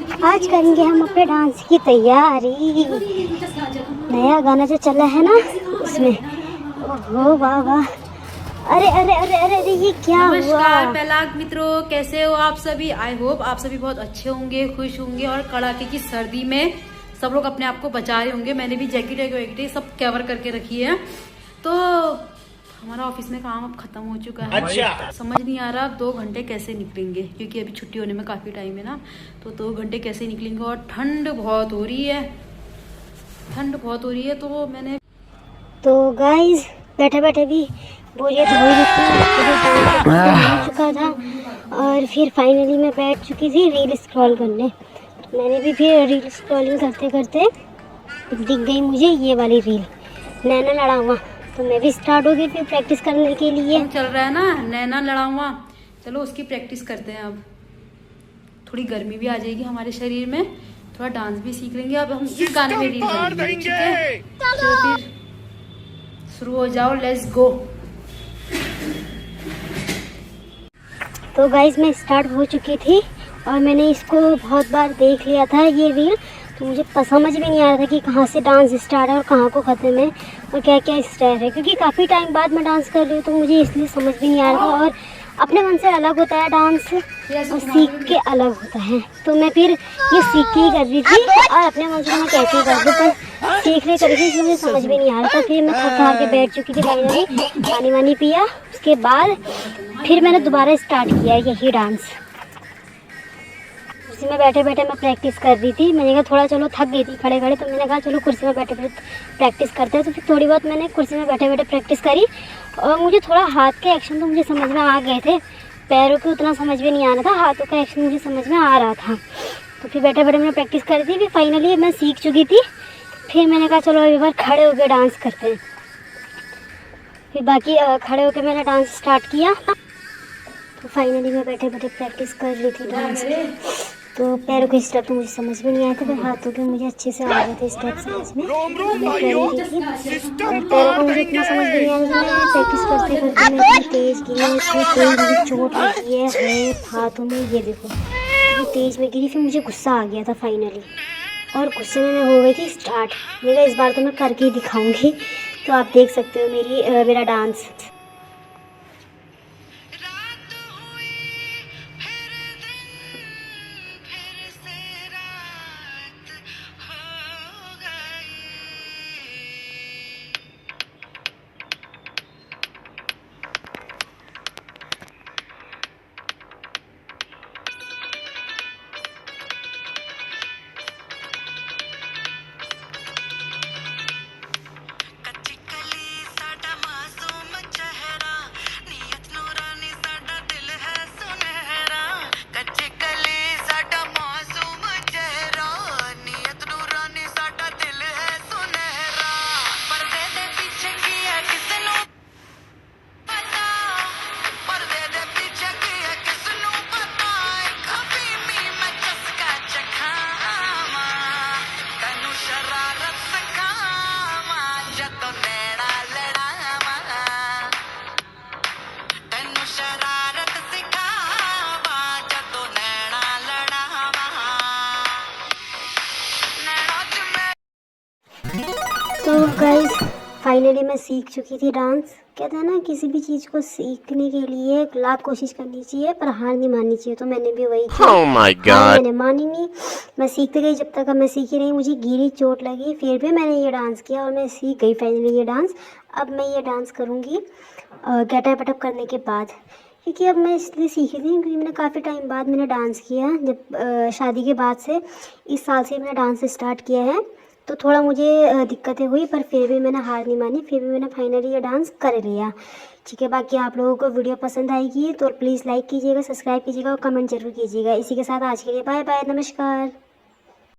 आज करेंगे हम अपने डांस की तैयारी। नया गाना जो चला है ना उसमें। ओहो वाह वाह। अरे अरे अरे अरे अरे ये क्या हुआ? नमस्कार पहलाग मित्रों, कैसे हो आप सभी? आई होप आप सभी बहुत अच्छे होंगे, खुश होंगे और कड़ाके की सर्दी में सब लोग अपने आप को बचा रहे होंगे। मैंने भी जैकेट वैकेट सब कवर करके रखी है। तो हमारा ऑफिस में काम अब खत्म हो चुका है। अच्छा। समझ नहीं आ रहा 2 घंटे कैसे निकलेंगे, क्योंकि अभी छुट्टी होने में काफी टाइम है ना। तो 2 घंटे कैसे निकलेंगे और ठंड बहुत हो रही है, तो मैंने गाइस बैठे बैठे भी बोरियत हो रही थी, चुका था और फिर फाइनली मैं बैठ चुकी थी रील स्क्रॉल करने। तो मैंने भी फिर रील स्क्रॉलिंग करते करते दिख गई मुझे ये वाली रील, नैना लड़ावा। तो मैं भी स्टार्ट हो गई फिर प्रैक्टिस करने के लिए। चल रहा है ना नैना लड़ावा, चलो उसकी प्रैक्टिस करते हैं। अब थोड़ी गर्मी भी आ जाएगी हमारे शरीर में, थोड़ा डांस भी सीख लेंगे। अब हम इस गाने में रील बनाएंगे, ठीक है? तो फिर शुरू हो जाओ, लेट्स गो। तो गाइस मैं स्टार्ट हो चुकी थी और मैंने इसको बहुत बार देख लिया था ये रील। तो मुझे समझ भी नहीं आ रहा था कि कहाँ से डांस स्टार्ट है और कहाँ को ख़त्म है और क्या क्या स्टेप है, क्योंकि काफ़ी टाइम बाद मैं डांस कर रही हूँ तो मुझे इसलिए समझ भी नहीं आ रहा था। और अपने मन से अलग होता है डांस और सीख के अलग होता है। तो मैं फिर ये सीख के ही कर रही थी और अपने मन से मैं कैसे ही कर रही थी, सीखने कर रही थी, मुझे समझ भी नहीं आ रहा था। फिर मैं थक हार के बैठ चुकी थी, फाइनली पानी वानी पिया। उसके बाद फिर मैंने दोबारा स्टार्ट किया यही डांस। कुर्सी में बैठे बैठे मैं प्रैक्टिस कर रही थी। मैंने कहा थोड़ा चलो थक गई थी खड़े खड़े, तो मैंने कहा चलो कुर्सी में बैठे बैठे प्रैक्टिस करते हैं। तो फिर थोड़ी बहुत मैंने कुर्सी में बैठे बैठे प्रैक्टिस करी और मुझे थोड़ा हाथ के एक्शन तो मुझे समझ में आ गए थे, पैरों के उतना समझ में नहीं आ रहा था, हाथों का एक्शन मुझे समझ में आ रहा था। तो फिर बैठे बैठे मैंने प्रैक्टिस करी थी। फिर फाइनली मैं सीख चुकी थी। फिर मैंने कहा चलो एक बार खड़े होकर डांस करते हैं। फिर बाकी खड़े होकर मैंने डांस स्टार्ट किया। तो फाइनली मैं बैठे बैठे प्रैक्टिस कर रही थी डांस की। तो पैरों के स्टेप तो मुझे समझ में नहीं आए थे, पर हाथों के मुझे अच्छे से आ गए थे स्टेप समझ में। मैं कर रही थी और पैरों को मुझे इतना समझ में नहीं आ रहा था। मैं प्रैक्टिस करते करते मैं इतनी तेज़ गिरी, इतनी तेज़ मुझे चोट लगी है हाथों में, ये देखो इतनी तेज़ में गिरी। फिर मुझे गुस्सा आ गया था फाइनली और गुस्से में मैं हो गई थी स्टार्ट। मेरा इस बार तो मैं करके ही दिखाऊँगी। तो आप देख सकते हो मेरा डांस। तो गाइस फाइनली मैं सीख चुकी थी डांस। कहते हैं ना किसी भी चीज़ को सीखने के लिए 1 लाख कोशिश करनी चाहिए पर हार नहीं माननी चाहिए। तो मैंने भी वही किया। Oh my God. मैंने मानी नहीं, मैं सीखते गई। जब तक मैं सीखी नहीं, मुझे गिरी, चोट लगी, फिर भी मैंने ये डांस किया और मैं सीख गई फाइनली ये डांस। अब मैं ये डांस करूँगी गेटअप वेटअप करने के बाद, क्योंकि अब मैं इसलिए सीखी थी क्योंकि मैंने काफ़ी टाइम बाद मैंने डांस किया। जब शादी के बाद से इस साल से मैंने डांस स्टार्ट किया है। तो थोड़ा मुझे दिक्कतें हुई पर फिर भी मैंने हार नहीं मानी, फिर भी मैंने फाइनली ये डांस कर लिया। ठीक है, बाकी आप लोगों को वीडियो पसंद आएगी तो प्लीज़ लाइक कीजिएगा, सब्सक्राइब कीजिएगा और कमेंट जरूर कीजिएगा। इसी के साथ आज के लिए बाय बाय, नमस्कार।